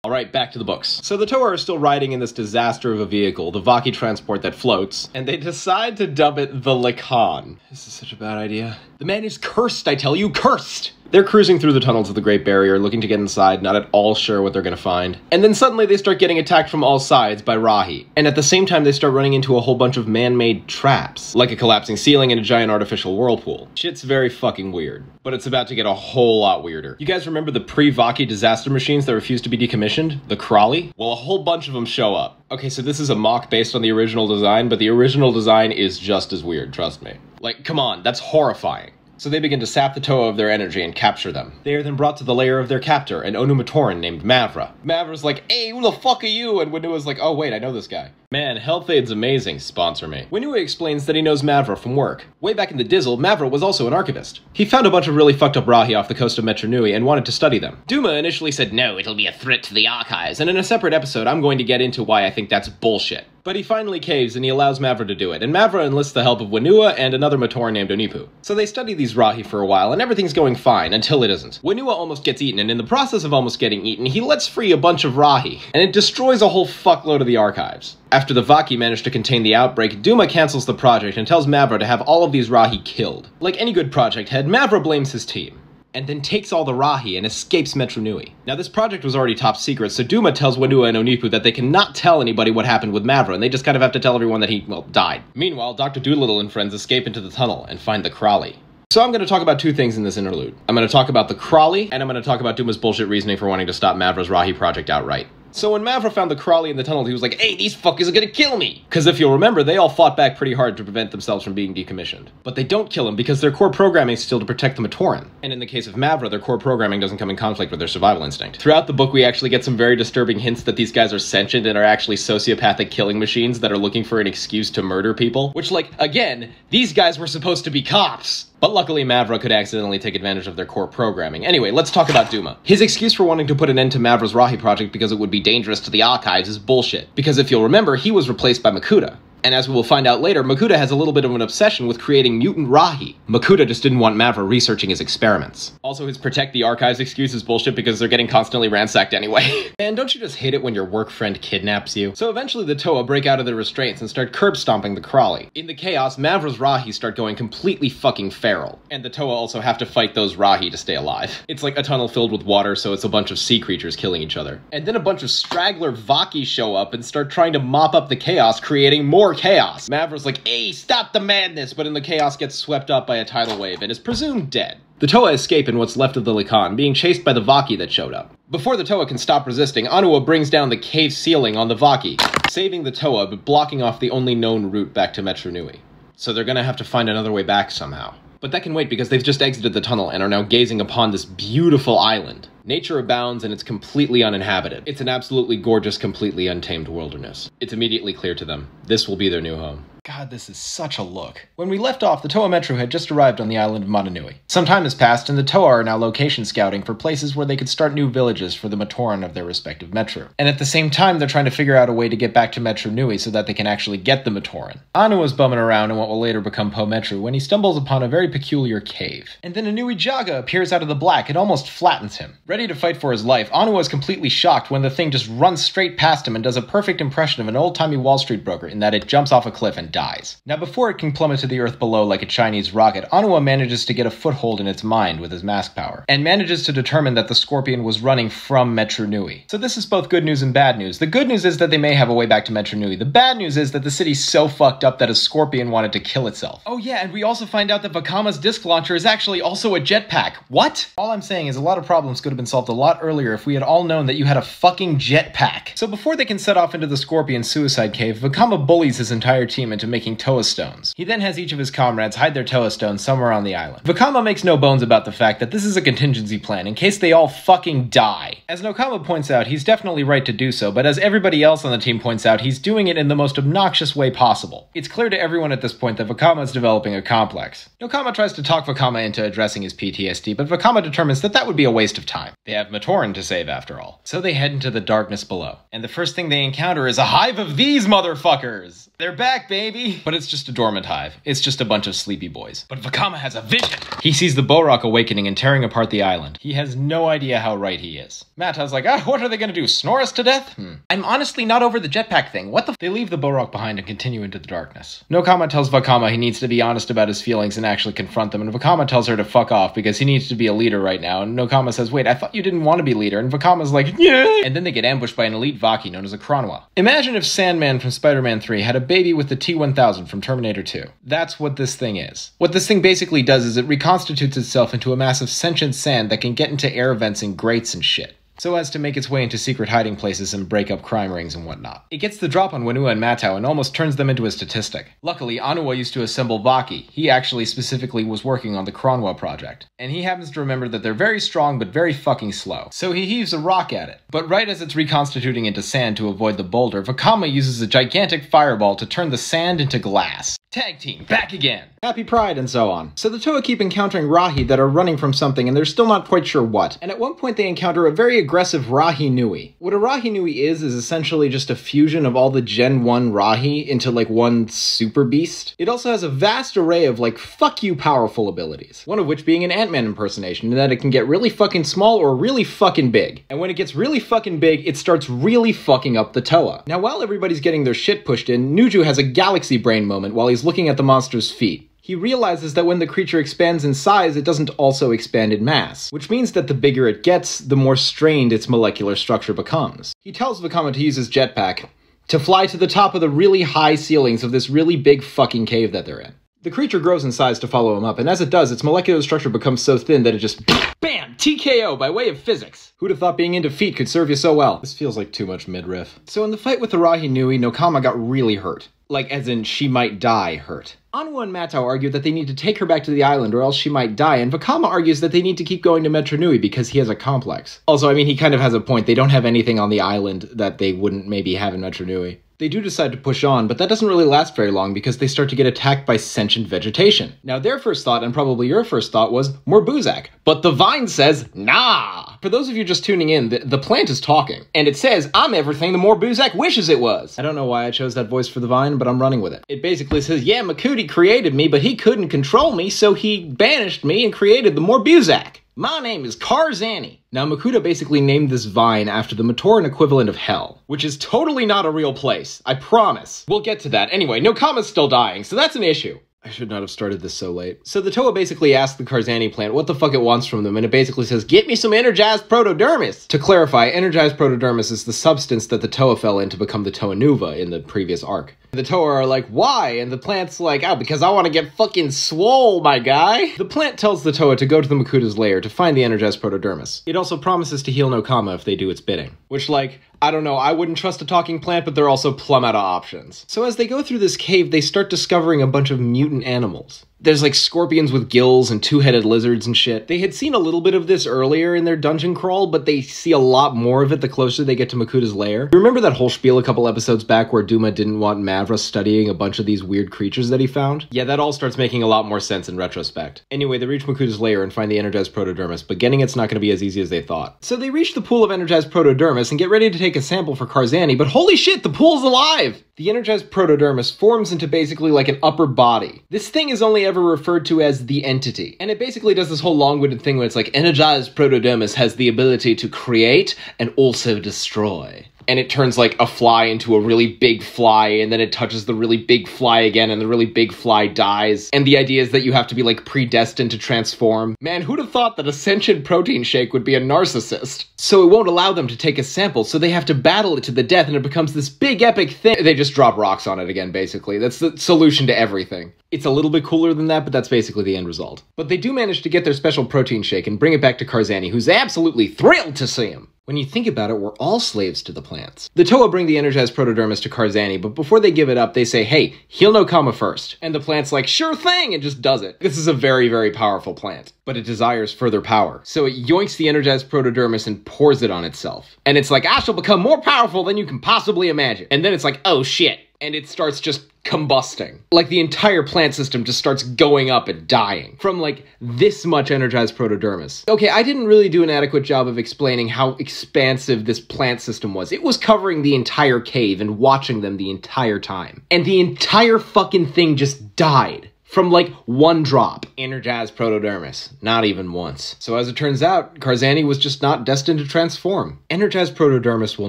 Alright, back to the books. So the Toa are still riding in this disaster of a vehicle, the Vaki transport that floats, and they decide to dub it the Lacan. This is such a bad idea. The man is cursed, I tell you, cursed! They're cruising through the tunnels of the Great Barrier, looking to get inside, not at all sure what they're gonna find. And then suddenly they start getting attacked from all sides by Rahi. And at the same time they start running into a whole bunch of man-made traps, like a collapsing ceiling and a giant artificial whirlpool. Shit's very fucking weird. But it's about to get a whole lot weirder. You guys remember the pre-Vaki disaster machines that refused to be decommissioned? The Crawley? Well, a whole bunch of them show up. Okay, so this is a mock based on the original design, but the original design is just as weird, trust me. Like, come on, that's horrifying. So they begin to sap the Toa of their energy and capture them. They are then brought to the lair of their captor, an Onumatoran named Mavrah. Mavrah's like, hey, who the fuck are you? And Whenua's like, oh wait, I know this guy. Man, Health Aid's amazing, sponsor me. Whenua explains that he knows Mavrah from work. Way back in the Dizzle, Mavrah was also an archivist. He found a bunch of really fucked up Rahi off the coast of Metru Nui and wanted to study them. Duma initially said, no, it'll be a threat to the archives, and in a separate episode I'm going to get into why I think that's bullshit. But he finally caves and he allows Mavrah to do it, and Mavrah enlists the help of Whenua and another Matoran named Onipu. So they study these Rahi for a while, and everything's going fine, until it isn't. Whenua almost gets eaten, and in the process of almost getting eaten, he lets free a bunch of Rahi, and it destroys a whole fuckload of the archives. After the Vaki manage to contain the outbreak, Duma cancels the project and tells Mavrah to have all of these Rahi killed. Like any good project head, Mavrah blames his team, and then takes all the Rahi and escapes Metru Nui. Now this project was already top secret, so Duma tells Whenua and Onipu that they cannot tell anybody what happened with Mavrah, and they just kind of have to tell everyone that he, well, died. Meanwhile, Dr. Doolittle and friends escape into the tunnel and find the Crawley. So I'm going to talk about two things in this interlude. I'm going to talk about the Crawley, and I'm going to talk about Duma's bullshit reasoning for wanting to stop Mavrah's Rahi project outright. So when Mavrah found the Crawley in the tunnel, he was like, hey, these fuckers are gonna kill me! Because if you'll remember, they all fought back pretty hard to prevent themselves from being decommissioned. But they don't kill him because their core programming is still to protect the Matoran. And in the case of Mavrah, their core programming doesn't come in conflict with their survival instinct. Throughout the book, we actually get some very disturbing hints that these guys are sentient and are actually sociopathic killing machines that are looking for an excuse to murder people. Which, like, again, these guys were supposed to be cops! But luckily, Mavrah could accidentally take advantage of their core programming. Anyway, let's talk about Duma. His excuse for wanting to put an end to Mavrah's Rahi project because it would be dangerous to the archives is bullshit. Because if you'll remember, he was replaced by Makuta. And as we will find out later, Makuta has a little bit of an obsession with creating mutant Rahi. Makuta just didn't want Mavrah researching his experiments. Also, his protect the archives excuse is bullshit because they're getting constantly ransacked anyway. Man, don't you just hate it when your work friend kidnaps you? So eventually the Toa break out of their restraints and start curb stomping the Crawley. In the chaos, Mavrah's Rahi start going completely fucking feral. And the Toa also have to fight those Rahi to stay alive. It's like a tunnel filled with water, so it's a bunch of sea creatures killing each other. And then a bunch of straggler Vaki show up and start trying to mop up the chaos, creating more chaos. Mavrah's like, hey, stop the madness, but in the chaos gets swept up by a tidal wave and is presumed dead. The Toa escape in what's left of the Lacan, being chased by the Vaki that showed up. Before the Toa can stop resisting, Anua brings down the cave ceiling on the Vaki, saving the Toa but blocking off the only known route back to Metru Nui. So they're gonna have to find another way back somehow. But that can wait because they've just exited the tunnel and are now gazing upon this beautiful island. Nature abounds and it's completely uninhabited. It's an absolutely gorgeous, completely untamed wilderness. It's immediately clear to them. This will be their new home. God, this is such a look. When we left off, the Toa Metru had just arrived on the island of Motunui. Some time has passed, and the Toa are now location scouting for places where they could start new villages for the Matoran of their respective Metru. And at the same time, they're trying to figure out a way to get back to Metru Nui so that they can actually get the Matoran. Anu is bumming around in what will later become Po Metru when he stumbles upon a very peculiar cave. And then a Nui Jaga appears out of the black and almost flattens him. Ready to fight for his life, Anu is completely shocked when the thing just runs straight past him and does a perfect impression of an old-timey Wall Street broker in that it jumps off a cliff and dies. Now before it can plummet to the earth below like a Chinese rocket, Anua manages to get a foothold in its mind with his mask power, and manages to determine that the Scorpion was running from Metru Nui. So this is both good news and bad news. The good news is that they may have a way back to Metru Nui. The bad news is that the city's so fucked up that a Scorpion wanted to kill itself. Oh yeah, and we also find out that Vakama's disc launcher is actually also a jetpack. What? All I'm saying is a lot of problems could have been solved a lot earlier if we had all known that you had a fucking jetpack. So before they can set off into the Scorpion's suicide cave, Vakama bullies his entire team into making Toa stones. He then has each of his comrades hide their Toa stones somewhere on the island. Vakama makes no bones about the fact that this is a contingency plan in case they all fucking die. As Nokama points out, he's definitely right to do so, but as everybody else on the team points out, he's doing it in the most obnoxious way possible. It's clear to everyone at this point that Vakama is developing a complex. Nokama tries to talk Vakama into addressing his PTSD, but Vakama determines that that would be a waste of time. They have Matoran to save after all. So they head into the darkness below. And the first thing they encounter is a hive of these motherfuckers! They're back, babe! maybe? But it's just a dormant hive. It's just a bunch of sleepy boys. But Vakama has a vision! He sees the Borok awakening and tearing apart the island. He has no idea how right he is. Mata's like, what are they gonna do, snore us to death? I'm honestly not over the jetpack thing. What the They leave the Borok behind and continue into the darkness. Nokama tells Vakama he needs to be honest about his feelings and actually confront them, and Vakama tells her to fuck off because he needs to be a leader right now, and Nokama says, wait, I thought you didn't want to be leader, and Vakama's like, yeah! And then they get ambushed by an elite Vaki known as a Kronwa. Imagine if Sandman from Spider-Man 3 had a baby with the T-1000 from Terminator 2. That's what this thing is. What this thing basically does is it reconstitutes itself into a mass of sentient sand that can get into air vents and grates and shit, so as to make its way into secret hiding places and break up crime rings and whatnot. It gets the drop on Whenua and Matau and almost turns them into a statistic. Luckily, Anua used to assemble Vaki. He actually specifically was working on the Kronwa project. And he happens to remember that they're very strong but very fucking slow. So he heaves a rock at it. But right as it's reconstituting into sand to avoid the boulder, Vakama uses a gigantic fireball to turn the sand into glass. Tag team, back again! Happy Pride, and so on. So the Toa keep encountering Rahi that are running from something, and they're still not quite sure what. And at one point they encounter a very aggressive Rahi Nui. What a Rahi Nui is essentially just a fusion of all the Gen 1 Rahi into like one super beast. It also has a vast array of like fuck you powerful abilities. One of which being an Ant-Man impersonation, in that it can get really fucking small or really fucking big. And when it gets really fucking big, it starts really fucking up the Toa. Now while everybody's getting their shit pushed in, Nuju has a galaxy brain moment while he's looking at the monster's feet. He realizes that when the creature expands in size, it doesn't also expand in mass, which means that the bigger it gets, the more strained its molecular structure becomes. He tells Vakama to use his jetpack to fly to the top of the really high ceilings of this really big fucking cave that they're in. The creature grows in size to follow him up, and as it does, its molecular structure becomes so thin that it just BAM! TKO by way of physics! Who'd have thought being into feet could serve you so well? This feels like too much midriff. So in the fight with the Rahi Nui, Nokama got really hurt. Like, as in, she might die hurt. Anua and Matau argue that they need to take her back to the island or else she might die, and Vakama argues that they need to keep going to Metro Nui because he has a complex. Also, I mean, he kind of has a point. They don't have anything on the island that they wouldn't maybe have in Metro Nui. They do decide to push on, but that doesn't really last very long because they start to get attacked by sentient vegetation. Now their first thought, and probably your first thought, was more Buzak. But the vine says, nah! For those of you just tuning in, the plant is talking. And it says, I'm everything the more Buzak wishes it was. I don't know why I chose that voice for the vine, but I'm running with it. It basically says, yeah, Makudi created me, but he couldn't control me, so he banished me and created the more Buzak. My name is Karzahni. Now, Makuta basically named this vine after the Matoran equivalent of hell, which is totally not a real place, I promise. We'll get to that. Anyway, Nokama's still dying, so that's an issue. I should not have started this so late. So the Toa basically asks the Karzahni plant what the fuck it wants from them, and it basically says, get me some energized protodermis! To clarify, energized protodermis is the substance that the Toa fell in to become the Toa Nuva in the previous arc. The Toa are like, why? And the plant's like, oh, because I want to get fucking swole, my guy. The plant tells the Toa to go to the Makuta's lair to find the energized protodermis. It also promises to heal Nokama if they do its bidding. Which, like, I don't know, I wouldn't trust a talking plant, but they're also plumb out of options. So as they go through this cave, they start discovering a bunch of mutant animals. There's like scorpions with gills and two-headed lizards and shit. They had seen a little bit of this earlier in their dungeon crawl, but they see a lot more of it the closer they get to Makuta's lair. You remember that whole spiel a couple episodes back where Duma didn't want Mavrah studying a bunch of these weird creatures that he found? Yeah, that all starts making a lot more sense in retrospect. Anyway, they reach Makuta's lair and find the energized protodermis, but getting it's not going to be as easy as they thought. So they reach the pool of energized protodermis and get ready to take a sample for Karzahni, but holy shit, the pool's alive! The energized protodermis forms into basically like an upper body. This thing is only ever referred to as the entity. And it basically does this whole long-winded thing where it's like, energized protodermis has the ability to create and also destroy. And it turns like a fly into a really big fly, and then it touches the really big fly again, and the really big fly dies. And the idea is that you have to be like predestined to transform. Man, who'd have thought that a sentient protein shake would be a narcissist? So it won't allow them to take a sample, so they have to battle it to the death, and it becomes this big epic thing. They just drop rocks on it again, basically. That's the solution to everything. It's a little bit cooler than that, but that's basically the end result. But they do manage to get their special protein shake and bring it back to Karzahni, who's absolutely thrilled to see him. When you think about it, we're all slaves to the plants. The Toa bring the energized protodermis to Karzahni, but before they give it up, they say, hey, heal Nokama first. And the plant's like, sure thing, and just does it. This is a very, very powerful plant, but it desires further power. So it yoinks the energized protodermis and pours it on itself. And it's like, I shall become more powerful than you can possibly imagine. And then it's like, oh shit. and it starts just combusting. Like, the entire plant system just starts going up and dying from, like, this much energized protodermis. Okay, I didn't really do an adequate job of explaining how expansive this plant system was. It was covering the entire cave and watching them the entire time. And the entire fucking thing just died. From, like, one drop. Energized protodermis. Not even once. So as it turns out, Karzahni was just not destined to transform. Energized protodermis will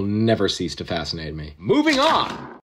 never cease to fascinate me. Moving on!